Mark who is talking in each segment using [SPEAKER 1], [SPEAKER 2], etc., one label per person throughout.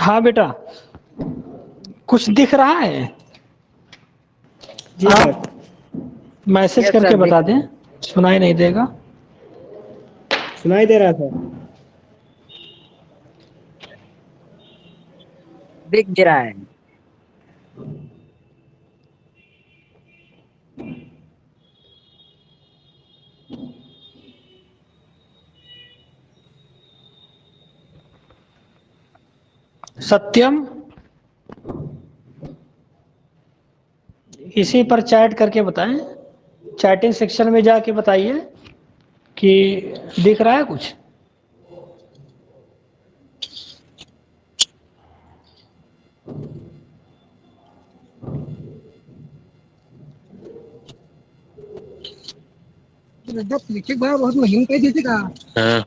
[SPEAKER 1] हाँ बेटा, कुछ दिख रहा है?
[SPEAKER 2] जी सर।
[SPEAKER 1] आप मैसेज
[SPEAKER 2] यस
[SPEAKER 1] करके
[SPEAKER 2] सर,
[SPEAKER 1] बता दें, सुनाई नहीं देगा।
[SPEAKER 2] सुनाई दे रहा सर।
[SPEAKER 3] दिख दे रहा है।
[SPEAKER 1] सत्यम, इसी पर चैट करके बताएं, चैटिंग सेक्शन में जाके बताइए कि दिख रहा है कुछ।
[SPEAKER 3] बहुत महीन कह देते का। हाँ।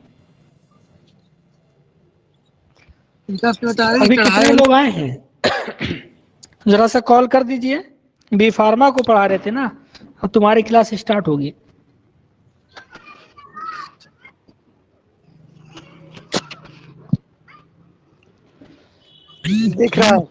[SPEAKER 1] अभी कितने लोग आए हैं? जरा सा कॉल कर दीजिए। बी फार्मा को पढ़ा रहे थे ना, अब तुम्हारी क्लास स्टार्ट होगी।
[SPEAKER 3] दिख रहा है।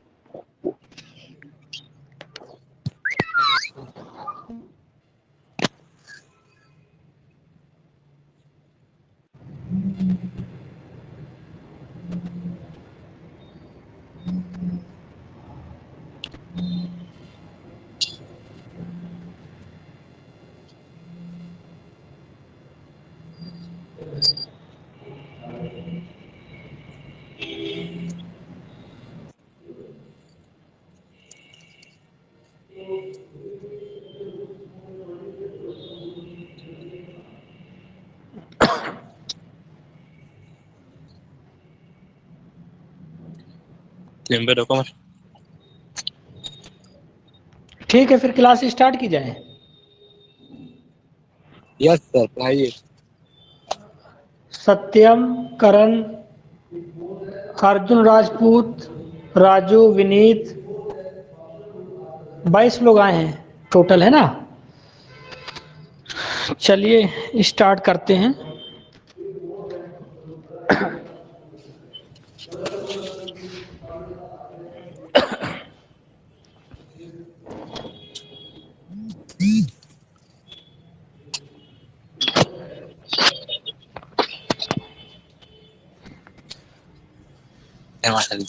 [SPEAKER 1] ठीक है, फिर क्लास स्टार्ट की जाए।
[SPEAKER 3] यस सर, आइए।
[SPEAKER 1] सत्यम, करण, अर्जुन राजपूत, राजू, विनीत, 22 लोग आए हैं टोटल, है ना? चलिए स्टार्ट करते हैं।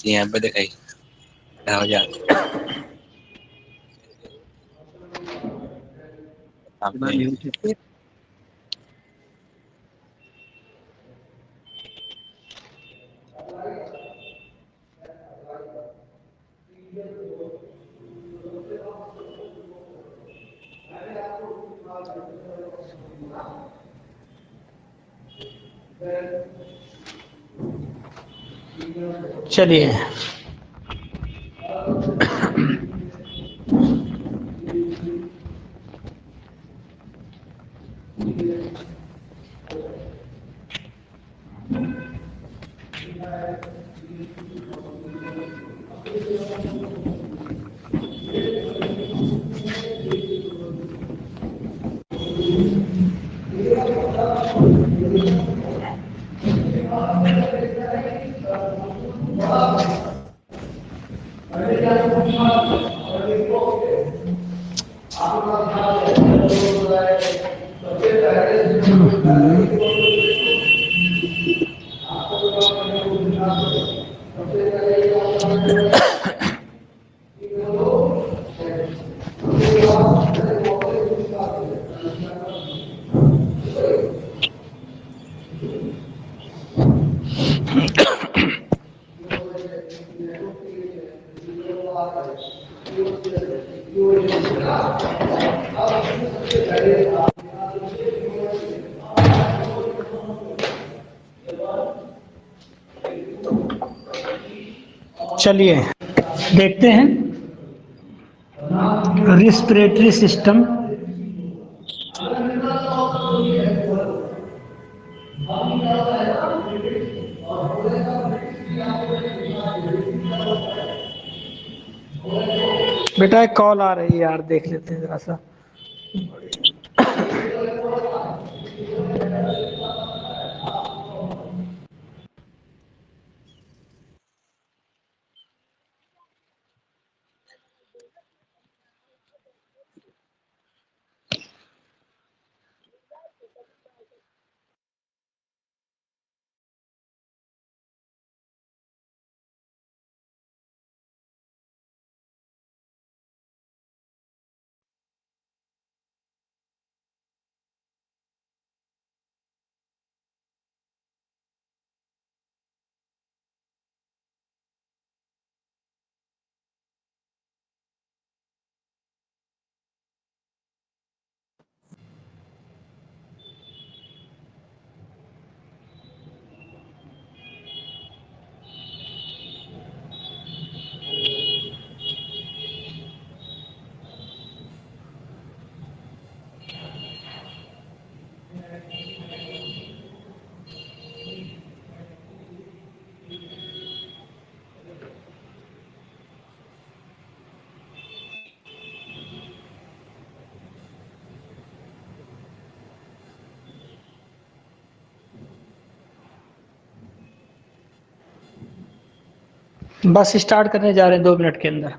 [SPEAKER 3] यहाँ पे दिखाई हो जाए।
[SPEAKER 1] चलिए, चलिए देखते हैं रिस्पिरेटरी सिस्टम। बेटा एक कॉल आ रही है यार, देख लेते हैं जरा सा। बस स्टार्ट करने जा रहे हैं 2 मिनट के अंदर।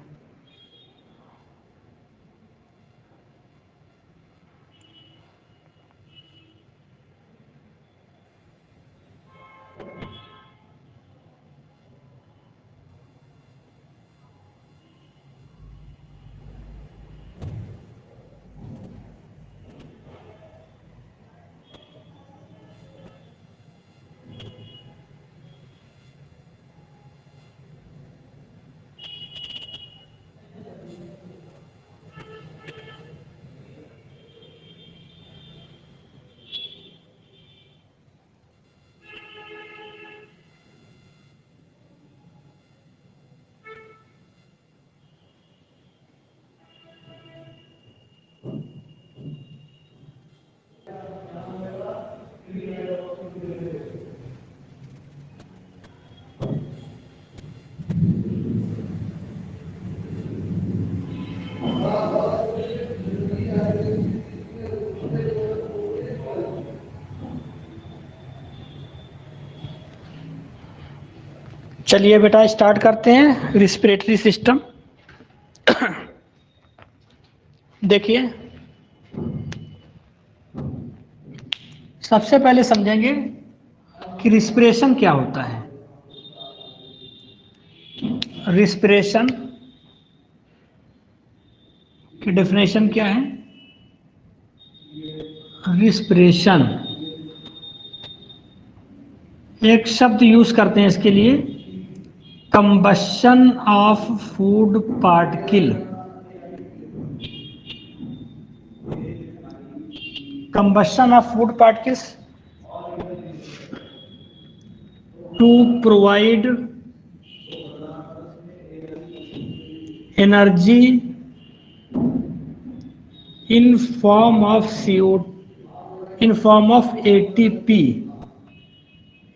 [SPEAKER 1] चलिए बेटा स्टार्ट करते हैं रिस्पिरेटरी सिस्टम। देखिए सबसे पहले समझेंगे कि रिस्पिरेशन क्या होता है। रिस्पिरेशन की डेफिनेशन क्या है? रिस्पिरेशन एक शब्द यूज करते हैं इसके लिए, combustion of food particle. Combustion of food particles to provide energy in form of CO, in form of ATP।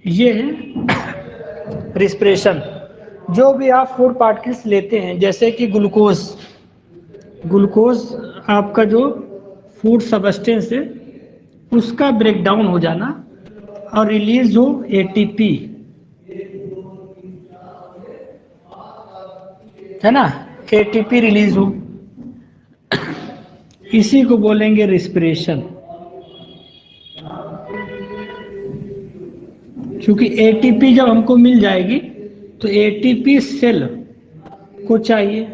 [SPEAKER 1] ये है रिस्पिरेशन। जो भी आप फूड पार्टिकल्स लेते हैं, जैसे कि ग्लूकोज, ग्लूकोज आपका जो फूड सबस्टेंस है उसका ब्रेकडाउन हो जाना और रिलीज हो ATP, है ना, ATP रिलीज हो, इसी को बोलेंगे रिस्पिरेशन। क्योंकि ATP जब हमको मिल जाएगी तो ATP सेल को चाहिए।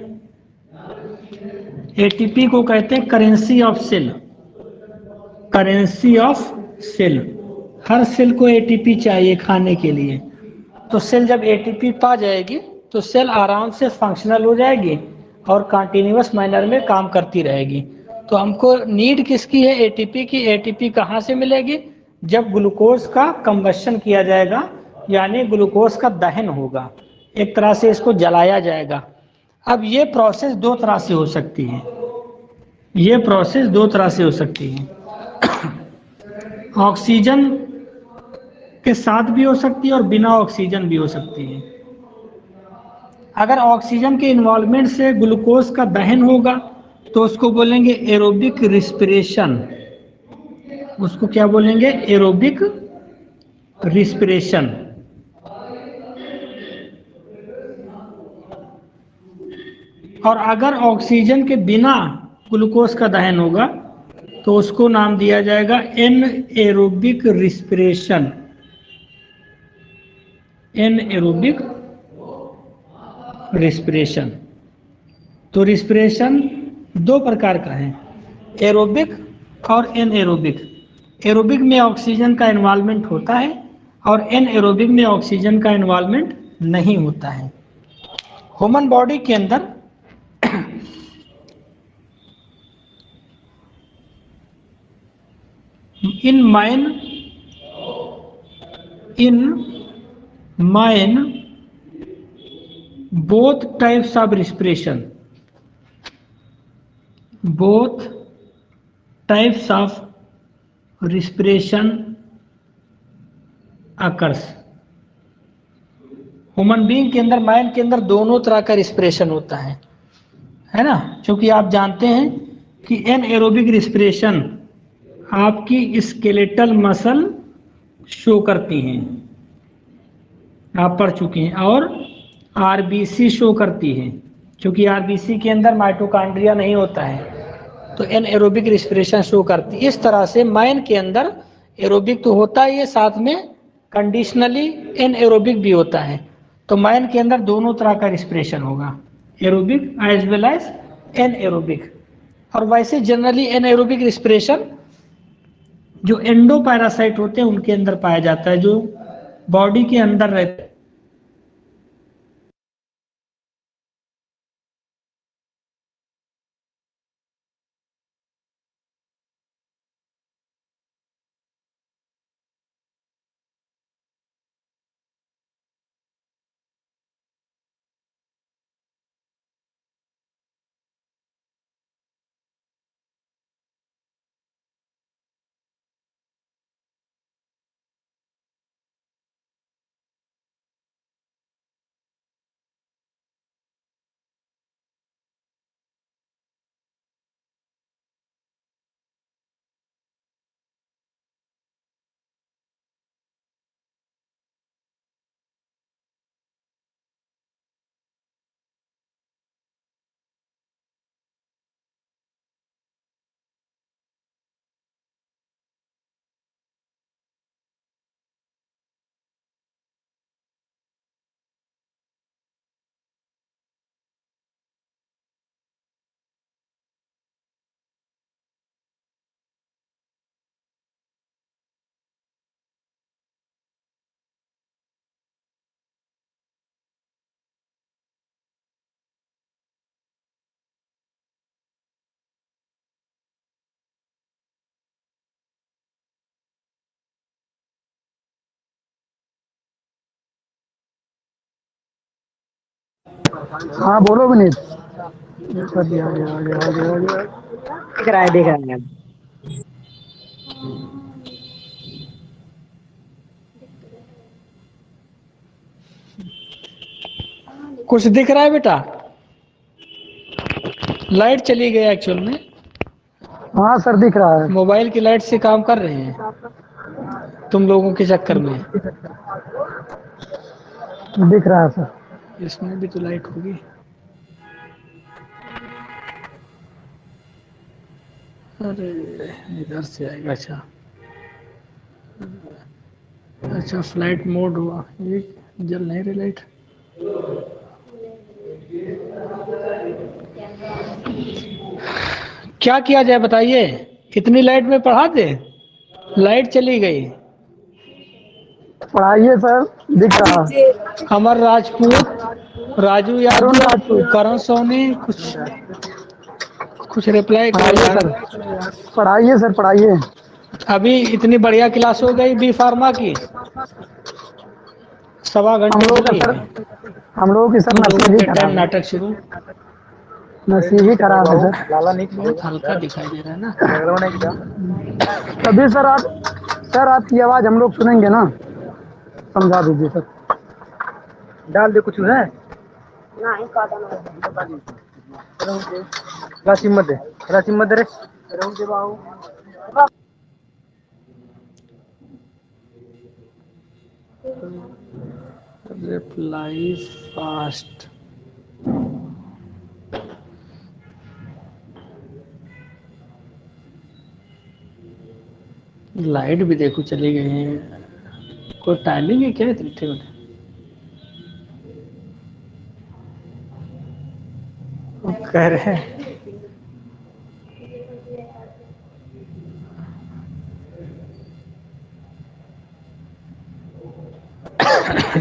[SPEAKER 1] ATP को कहते हैं currency of cell, currency of cell. हर सेल को ATP चाहिए खाने के लिए। तो सेल जब ATP पा जाएगी तो सेल आराम से फंक्शनल हो जाएगी और कंटिन्यूअस मैनर में काम करती रहेगी। तो हमको नीड किसकी है? ATP की। ATP कहाँ से मिलेगी? जब ग्लूकोज का कंबशन किया जाएगा, यानी ग्लूकोज का दहन होगा, एक तरह से इसको जलाया जाएगा। अब ये प्रोसेस 2 तरह से हो सकती है, ये प्रोसेस 2 तरह से हो सकती है। ऑक्सीजन के साथ भी हो सकती है और बिना ऑक्सीजन भी हो सकती है। अगर ऑक्सीजन के इन्वॉल्वमेंट से ग्लूकोज का दहन होगा तो उसको बोलेंगे एरोबिक रिस्पिरेशन। उसको क्या बोलेंगे? Aerobic respiration. और अगर ऑक्सीजन के बिना ग्लूकोज का दहन होगा तो उसको नाम दिया जाएगा एनएरोबिक रिस्पिरेशन। Anaerobic respiration. तो रिस्पिरेशन 2 प्रकार का है, एरोबिक और एनएरोबिक। एरोबिक में ऑक्सीजन का इन्वॉल्वमेंट होता है और एनएरोबिक में ऑक्सीजन का इन्वॉल्वमेंट नहीं होता है। ह्यूमन बॉडी के अंदर in mine both types of respiration, both types of respiration occurs। Human being के अंदर, माइंड के अंदर दोनों तरह का रिस्पिरेशन होता है ना। क्योंकि आप जानते हैं कि एनएरोबिक रिस्पिरेशन आपकी स्केलेटल मसल शो करती हैं, आप पढ़ चुके हैं, और आरबीसी शो करती है, क्योंकि आरबीसी के अंदर माइटोकॉन्ड्रिया नहीं होता है, तो एनएरोबिक रिस्पिरेशन शो करती है। इस तरह से माइन के अंदर एरोबिक तो होता ही है, साथ में कंडीशनली एनएरोबिक भी होता है। तो माइन के अंदर दोनों तरह का रिस्पिरेशन होगा, aerobic as well as anaerobic. और वैसे जनरली एनएरोबिक रिस्पिरेशन जो एंडोपैरासाइट होते हैं उनके अंदर पाया जाता है, जो बॉडी के अंदर रहते हैं।
[SPEAKER 2] हाँ बोलो विनीत।
[SPEAKER 3] देख रहा है।
[SPEAKER 1] कुछ दिख रहा है बेटा? लाइट चली गई एक्चुअल में,
[SPEAKER 2] हाँ सर दिख रहा है।
[SPEAKER 1] मोबाइल की लाइट से काम कर रहे हैं तुम लोगों के चक्कर में।
[SPEAKER 2] दिख रहा है सर।
[SPEAKER 1] इसमें भी तो लाइट होगी। अरे इधर से आएगा। अच्छा अच्छा, फ्लाइट मोड हुआ, ये जल नहीं रही लाइट। क्या किया जाए बताइए, इतनी लाइट में पढ़ा दे? लाइट चली गई।
[SPEAKER 2] पढ़ाइए सर, दिख रहा।
[SPEAKER 1] अमर राजपूत, राजू
[SPEAKER 2] अरुण
[SPEAKER 1] यादव,
[SPEAKER 2] राजपूत।
[SPEAKER 1] करण सोनी, कुछ रिप्लाई करो
[SPEAKER 2] पढ़ाइए
[SPEAKER 1] यार।
[SPEAKER 2] सर, पढ़ाइए सर, पढ़ाइए।
[SPEAKER 1] अभी इतनी बढ़िया क्लास हो गई बी फार्मा की, 1.25
[SPEAKER 2] हम
[SPEAKER 1] घंटे
[SPEAKER 2] लोगों का
[SPEAKER 1] चली है।
[SPEAKER 2] सर, हम लोगों की सर
[SPEAKER 1] तुम लोगों
[SPEAKER 2] नसीब ही
[SPEAKER 1] के टाइम
[SPEAKER 2] खराब है।
[SPEAKER 1] नाटक शुरू।
[SPEAKER 2] नसीब ही खराब है सर।
[SPEAKER 1] बहुत हल्का दिखाई दे रहा है ना।
[SPEAKER 2] तभी सर आपकी आवाज हम लोग सुनेंगे ना, समझा दीजिए सर। डाल दे कुछ है राशि मध्ये रे।
[SPEAKER 1] Reply fast. लाइट भी देखो चली गई है। कोई टाइमिंग है क्या इतनी? ठीक है, वो कह रहे हैं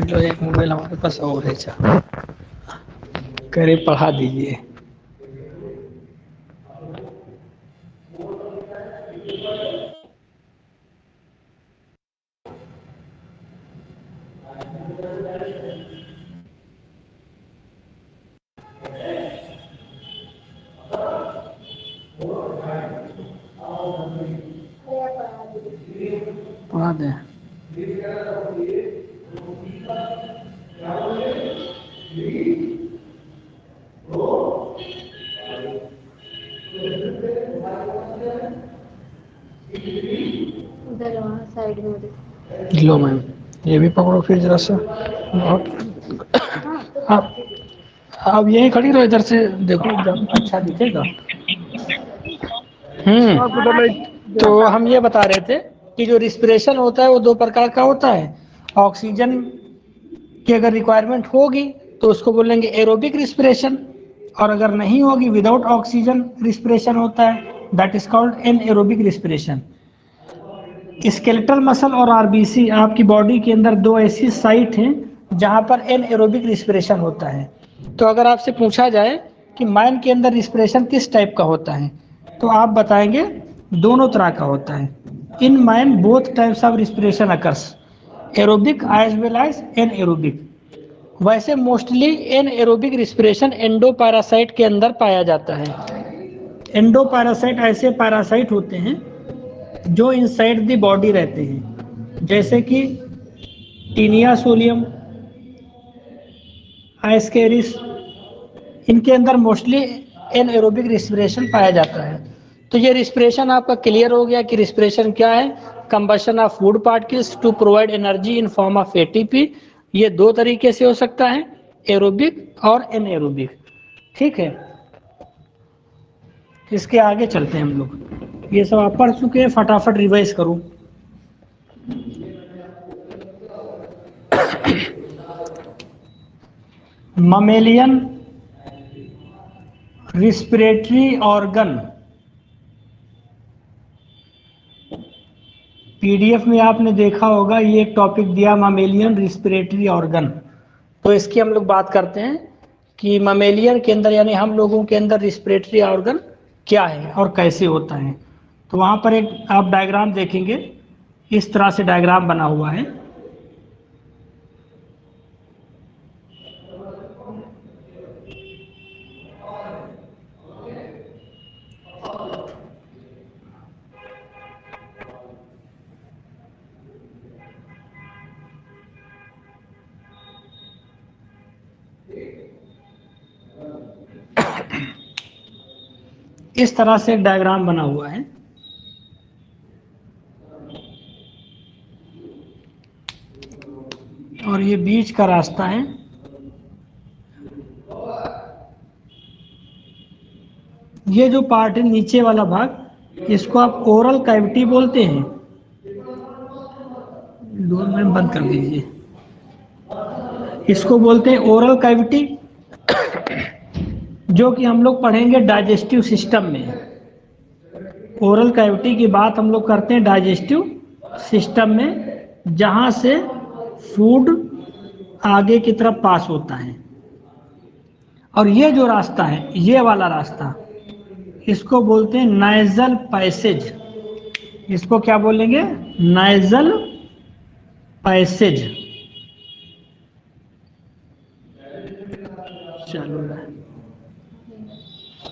[SPEAKER 1] जो एक मोबाइल हमारे पास और है, कह रहे पढ़ा दीजिए। पढ़ा दें।
[SPEAKER 4] उधर वहाँ साइड में
[SPEAKER 1] लो मैम, ये भी पकड़ो फिर जरा सा। बहुत आप यहीं खड़ी रहो, इधर से देखो एकदम अच्छा दिखेगा।
[SPEAKER 2] आपको तो लाइट
[SPEAKER 1] तो हम ये बता रहे थे कि जो रिस्पिरेशन होता है वो दो प्रकार का होता है। ऑक्सीजन की अगर रिक्वायरमेंट होगी तो उसको बोलेंगे एरोबिक रिस्पिरेशन, और अगर नहीं होगी विदाउट ऑक्सीजन रिस्पिरेशन होता है, that is called anaerobic respiration. Skeletal muscle और आरबीसी आपकी बॉडी के अंदर दो ऐसी साइट हैं जहां पर एनएरोबिक रिस्पिरेशन होता है। तो अगर आपसे पूछा जाए कि माइंड के अंदर रिस्पिरेशन किस टाइप का होता है, तो आप बताएंगे दोनों तरह का होता है। In mind both types of respiration occurs, aerobic as well as anaerobic. वैसे मोस्टली एनएरोबिक रिस्पिरेशन एंडोपैरासाइट के अंदर पाया जाता है। एंडोपैरासाइट ऐसे पैरासाइट होते हैं जो इनसाइड द बॉडी रहते हैं, जैसे कि टीनिया सोलियम, आइस्केरिस, इनके अंदर मोस्टली एनएरोबिक रिस्पिरेशन पाया जाता है। तो ये रिस्पिरेशन आपका क्लियर हो गया कि रिस्पिरेशन क्या है। Combustion of food particles to provide energy in form of ATP. ये दो तरीके से हो सकता है, एरोबिक और एनएरोबिक। ठीक है, इसके आगे चलते हैं हम लोग। ये सब आप पढ़ चुके हैं, फटाफट रिवाइज करो। ममेलियन रिस्पिरेटरी ऑर्गन, पीडीएफ में आपने देखा होगा ये एक टॉपिक दिया ममेलियन रिस्पिरेटरी ऑर्गन। तो इसकी हम लोग बात करते हैं कि ममेलियन के अंदर यानी हम लोगों के अंदर रिस्पिरेटरी ऑर्गन क्या है और कैसे होता है। तो वहाँ पर एक आप डायग्राम देखेंगे, इस तरह से डायग्राम बना हुआ है। इस तरह से एक डायग्राम बना हुआ है। और ये बीच का रास्ता है। ये जो पार्ट है नीचे वाला भाग, इसको आप ओरल कैविटी बोलते हैं। डोर में बंद कर दीजिए। इसको बोलते हैं ओरल कैविटी, जो कि हम लोग पढ़ेंगे डाइजेस्टिव सिस्टम में। ओरल कैविटी की बात हम लोग करते हैं डाइजेस्टिव सिस्टम में, जहां से फूड आगे की तरफ पास होता है। और ये जो रास्ता है, ये वाला रास्ता, इसको बोलते हैं नाइजल पैसेज। इसको क्या बोलेंगे? Nigel passage. चलो,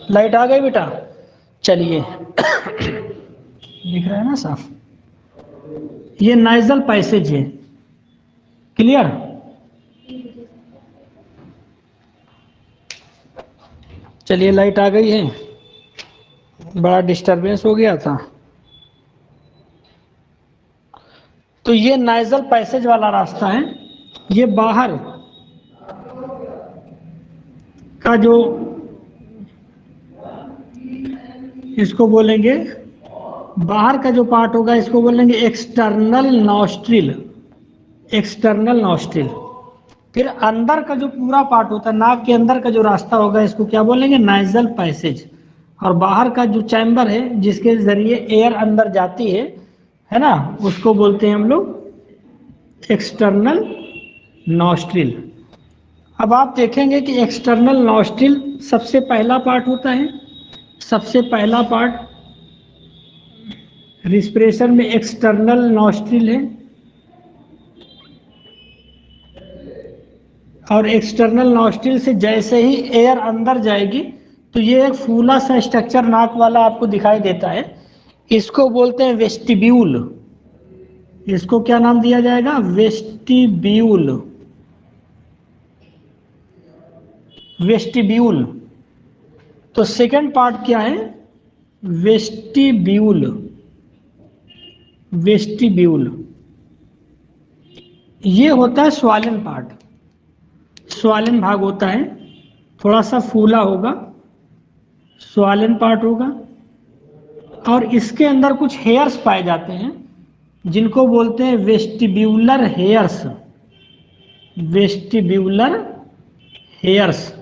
[SPEAKER 1] लाइट आ गई बेटा? चलिए दिख रहा है ना साफ? ये नाइजल पैसेज है, क्लियर? चलिए, लाइट आ गई है, बड़ा डिस्टरबेंस हो गया था। तो ये नाइजल पैसेज वाला रास्ता है। ये बाहर का जो, इसको बोलेंगे बाहर का जो पार्ट होगा, इसको बोलेंगे एक्सटर्नल नॉस्ट्रिल। External nostril. फिर अंदर का जो पूरा पार्ट होता है, नाक के अंदर का जो रास्ता होगा, इसको क्या बोलेंगे? Nigel passage. और बाहर का जो चैम्बर है, जिसके जरिए एयर अंदर जाती है ना, उसको बोलते हैं हम लोग एक्सटर्नल नॉस्ट्रिल। अब आप देखेंगे कि एक्सटर्नल नॉस्ट्रिल सबसे पहला पार्ट होता है। सबसे पहला पार्ट रिस्पिरेशन में एक्सटर्नल नॉस्ट्रिल है। और एक्सटर्नल नॉस्ट्रिल से जैसे ही एयर अंदर जाएगी, तो ये एक फूला सा स्ट्रक्चर नाक वाला आपको दिखाई देता है। इसको बोलते हैं वेस्टिब्यूल। इसको क्या नाम दिया जाएगा? वेस्टिब्यूल। वेस्टिब्यूल। तो सेकंड पार्ट क्या है? वेस्टिब्यूल। वेस्टिब्यूल ये होता है स्वालन पार्ट। स्वालन भाग होता है, थोड़ा सा फूला होगा, स्वालन पार्ट होगा, और इसके अंदर कुछ हेयर्स पाए जाते हैं जिनको बोलते हैं वेस्टिब्यूलर हेयर्स। Vestibular hairs.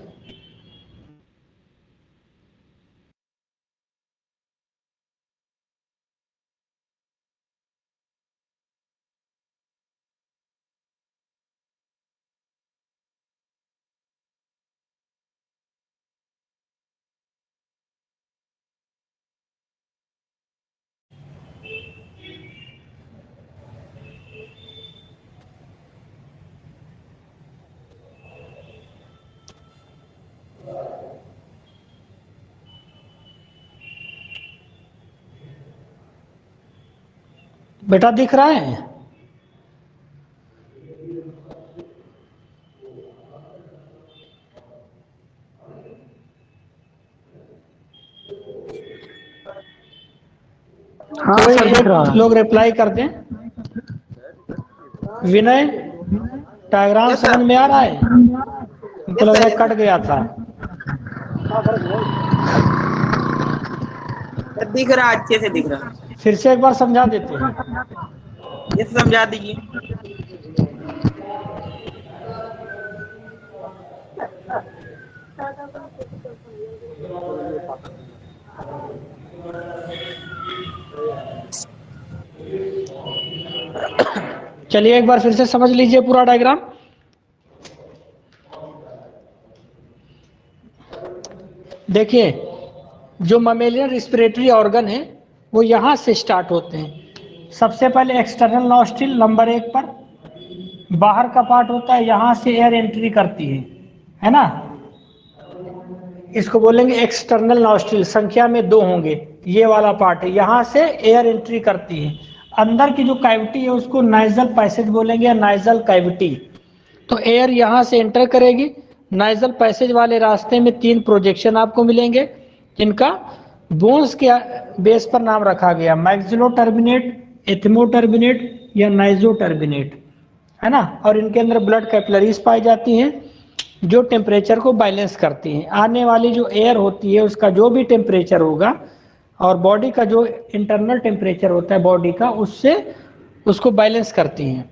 [SPEAKER 1] बेटा दिख रहा है?
[SPEAKER 2] हाँ
[SPEAKER 1] कोई
[SPEAKER 2] सर दिख
[SPEAKER 1] एक
[SPEAKER 2] रहा है।
[SPEAKER 1] लोग रिप्लाई कर दें। विनय, डायग्राम समझ में आ रहा है? हमको लग रहा है कट गया था।
[SPEAKER 3] दिख रहा, अच्छे से दिख रहा।
[SPEAKER 1] फिर से एक बार समझा देते हैं।
[SPEAKER 3] ये समझा दीजिए।
[SPEAKER 1] चलिए एक बार फिर से समझ लीजिए पूरा डायग्राम। देखिए, जो ममेलियन रिस्पिरेटरी ऑर्गन है वो यहाँ से स्टार्ट होते हैं। सबसे पहले एक्सटर्नल नॉस्ट्रिल नंबर 1 पर, बाहर का पार्ट होता है, यहाँ से एयर एंट्री करती है ना। इसको बोलेंगे एक्सटर्नल नॉस्ट्रिल, संख्या में 2 होंगे। ये वाला पार्ट है, यहाँ से एयर एंट्री करती है। अंदर की जो कैविटी है उसको नाइजल पैसेज बोलेंगे या नाइजल कैविटी। तो एयर यहाँ से एंटर करेगी। नाइजल पैसेज वाले रास्ते में 3 प्रोजेक्शन आपको मिलेंगे, जिनका बोन्स के बेस पर नाम रखा गया, मैक्सिलो टर्बिनेट, एथमो टर्बिनेट या नाइजो टर्बिनेट, है ना। और इनके अंदर ब्लड कैपिलरीज पाई जाती हैं जो टेम्परेचर को बैलेंस करती हैं। आने वाली जो एयर होती है उसका जो भी टेम्परेचर होगा और बॉडी का जो इंटरनल टेम्परेचर होता है बॉडी का, उससे उसको बैलेंस करती हैं।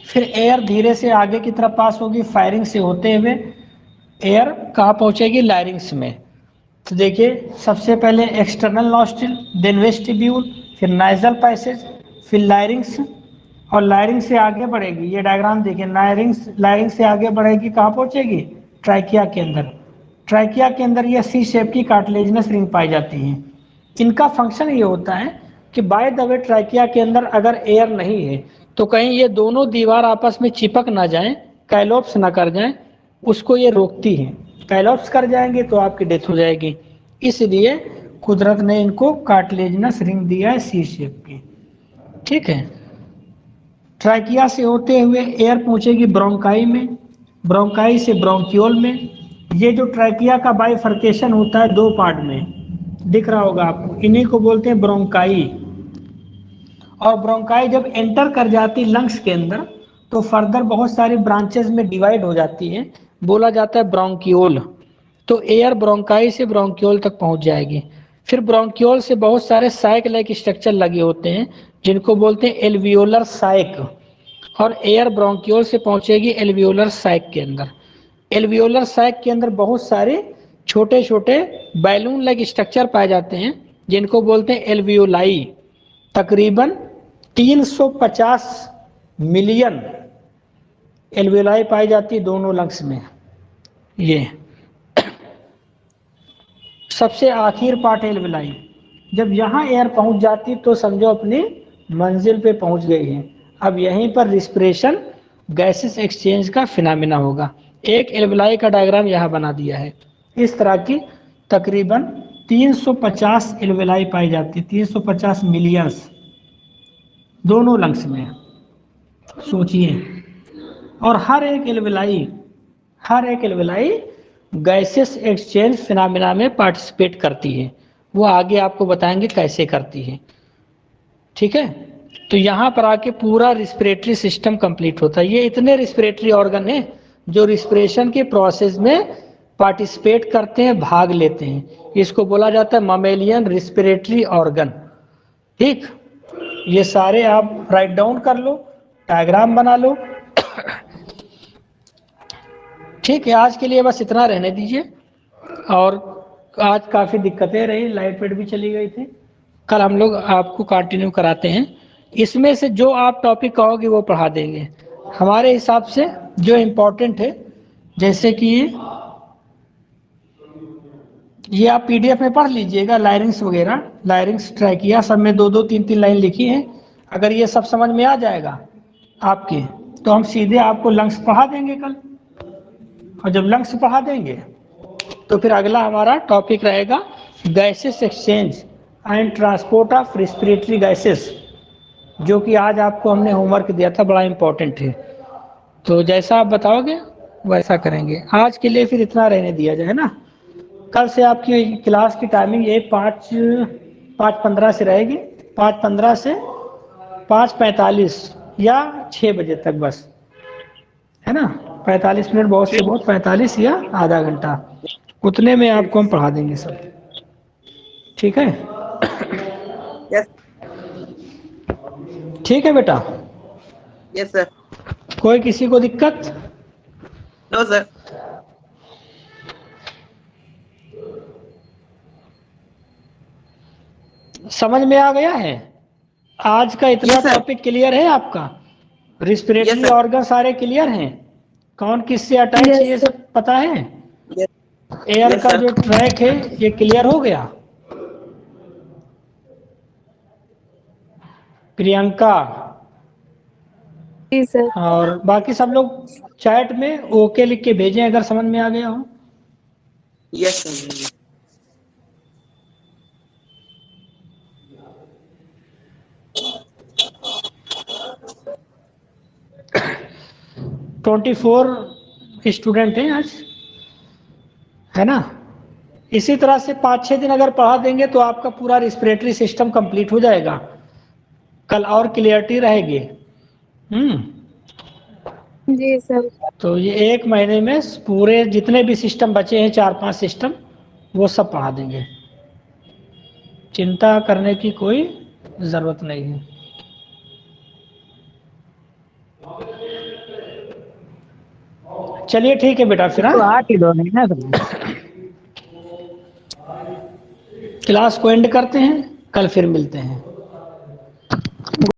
[SPEAKER 1] फिर एयर धीरे से आगे की तरफ पास होगी, फायरिंग से होते हुए एयर कहाँ पहुँचेगी, लायरिंग्स में। तो देखिए, सबसे पहले एक्सटर्नल नॉस्ट्रिल, देन वेस्टिब्यूल, फिर नाइजल पैसेज, फिर लायरिंग्स, और लायरिंग से आगे बढ़ेगी। ये डायग्राम देखिए, लायरिंग से आगे बढ़ेगी, कहाँ पहुँचेगी, ट्रैकिया के अंदर। ट्रैकिया के अंदर ये सी शेप की कार्टिलेजिनस रिंग पाई जाती हैं। इनका फंक्शन ये होता है कि बाय द वे ट्रैकिया के अंदर अगर एयर नहीं है तो कहीं ये दोनों दीवार आपस में चिपक ना जाएं, कैलोप्स ना कर जाएं, उसको ये रोकती हैं। कैलोप्स कर जाएंगे तो आपकी डेथ हो जाएगी। इसलिए कुदरत ने इनको कार्टिलेजिनस रिंग दिया है सी शेप की। ठीक है। ट्रैकिया से होते हुए एयर पहुंचेगी ब्रोंकाई में, ब्रोंकाई से ब्रोंक्यूल में। ये जो ट्रैकिया का बाइफर्केशन होता है 2 पार्ट में, दिख रहा होगा आपको, इन्हीं को बोलते हैं ब्रोंकाई। और ब्रोंकाई जब एंटर कर जाती लंग्स के अंदर तो फर्दर बहुत सारी ब्रांचेस में डिवाइड हो जाती है, बोला जाता है ब्रोंक्यूल। तो एयर ब्रोंकाई से ब्रोंक्यूल तक पहुंच जाएगी। फिर ब्रोंक्यूल से बहुत सारे साइक लाइक स्ट्रक्चर लगे होते हैं जिनको बोलते हैं एल्वियोलर साइक, और एयर ब्रोंक्यूल से पहुंचेगी एल्वियोलर साइक के अंदर। एल्वियोलर साइक के अंदर बहुत सारे छोटे छोटे बैलून लाइक स्ट्रक्चर पाए जाते हैं जिनको बोलते हैं एल्वियोलाई। तकरीबन 350 मिलियन एल्वियोलाई पाई जाती है दोनों लंग्स में। ये सबसे आखिर पार्ट एल्वियोलाई। जब यहाँ एयर पहुँच जाती तो समझो अपनी मंजिल पे पहुँच गई है। अब यहीं पर रिस्पिरेशन गैसेस एक्सचेंज का फिनोमेना होगा। एक एल्वियोलाई का डायग्राम यहाँ बना दिया है। इस तरह की तकरीबन 350 एल्वियोलाई पाई जाती है, 350 मिलियंस दोनों लंग्स में, सोचिए। और हर एक एल्वियोलाई गैसेस एक्सचेंज फिनोमेना में पार्टिसिपेट करती है। वो आगे आपको बताएंगे कैसे करती है। ठीक है। तो यहाँ पर आके पूरा रिस्पिरेटरी सिस्टम कंप्लीट होता है। ये इतने रिस्पिरेटरी ऑर्गन हैं जो रिस्पिरेशन के प्रोसेस में पार्टिसिपेट करते हैं, भाग लेते हैं। इसको बोला जाता है ममेलियन रिस्पिरेटरी ऑर्गन। ठीक, ये सारे आप राइट डाउन कर लो, डायग्राम बना लो। ठीक है, आज के लिए बस इतना रहने दीजिए। और आज काफ़ी दिक्कतें रही, लाइट वेट भी चली गई थी। कल हम लोग आपको कंटिन्यू कराते हैं। इसमें से जो आप टॉपिक कहोगे वो पढ़ा देंगे हमारे हिसाब से, जो इम्पोर्टेंट है। जैसे कि ये आप पीडीएफ में पढ़ लीजिएगा, लायरिंग्स वगैरह, लायरिंग्स ट्रैकिया सब में 2-2, 3-3 लाइन लिखी है। अगर ये सब समझ में आ जाएगा आपके, तो हम सीधे आपको लंग्स पढ़ा देंगे कल। और जब लंग्स पढ़ा देंगे तो फिर अगला हमारा टॉपिक रहेगा gases exchange and transport of respiratory gases, जो कि आज आपको हमने होमवर्क दिया था, बड़ा इंपॉर्टेंट है। तो जैसा आप बताओगे वैसा करेंगे। आज के लिए फिर इतना रहने दिया जाए ना। कल से आपकी क्लास की टाइमिंग ये 5:15 से रहेगी, 5:15 से 5:45 या 6 बजे तक, बस है ना। 45 मिनट बहुत से बहुत, 45 या आधा घंटा, उतने में आपको हम पढ़ा देंगे सब। ठीक है,
[SPEAKER 3] यस
[SPEAKER 1] ठीक है बेटा।
[SPEAKER 3] Yes sir.
[SPEAKER 1] कोई किसी को दिक्कत?
[SPEAKER 3] No sir.
[SPEAKER 1] समझ में आ गया है? आज का इतना
[SPEAKER 3] Yes, sir.
[SPEAKER 1] टॉपिक क्लियर है आपका? Respiratory
[SPEAKER 3] Yes, sir.
[SPEAKER 1] ऑर्गन सारे क्लियर हैं? कौन किससे अटैच है ये सब पता है? एयर
[SPEAKER 3] Yes,
[SPEAKER 1] का
[SPEAKER 3] sir.
[SPEAKER 1] जो ट्रैक है ये क्लियर हो गया? प्रियंका
[SPEAKER 4] जी सर।
[SPEAKER 1] और बाकी सब लोग चैट में ओके लिख के भेजें अगर समझ में आ गया हो।
[SPEAKER 3] Yes sir.
[SPEAKER 1] 24 स्टूडेंट हैं आज, है ना। इसी तरह से 5-6 दिन अगर पढ़ा देंगे तो आपका पूरा रिस्पिरेटरी सिस्टम कंप्लीट हो जाएगा। कल और क्लियरिटी रहेगी।
[SPEAKER 4] जी सर।
[SPEAKER 1] तो ये 1 महीने में पूरे जितने भी सिस्टम बचे हैं, 4-5 सिस्टम, वो सब पढ़ा देंगे। चिंता करने की कोई ज़रूरत नहीं है। चलिए ठीक है बेटा, फिर
[SPEAKER 2] तो 8 ही दो नहीं ना सर।
[SPEAKER 1] क्लास को एंड करते हैं, कल फिर मिलते हैं।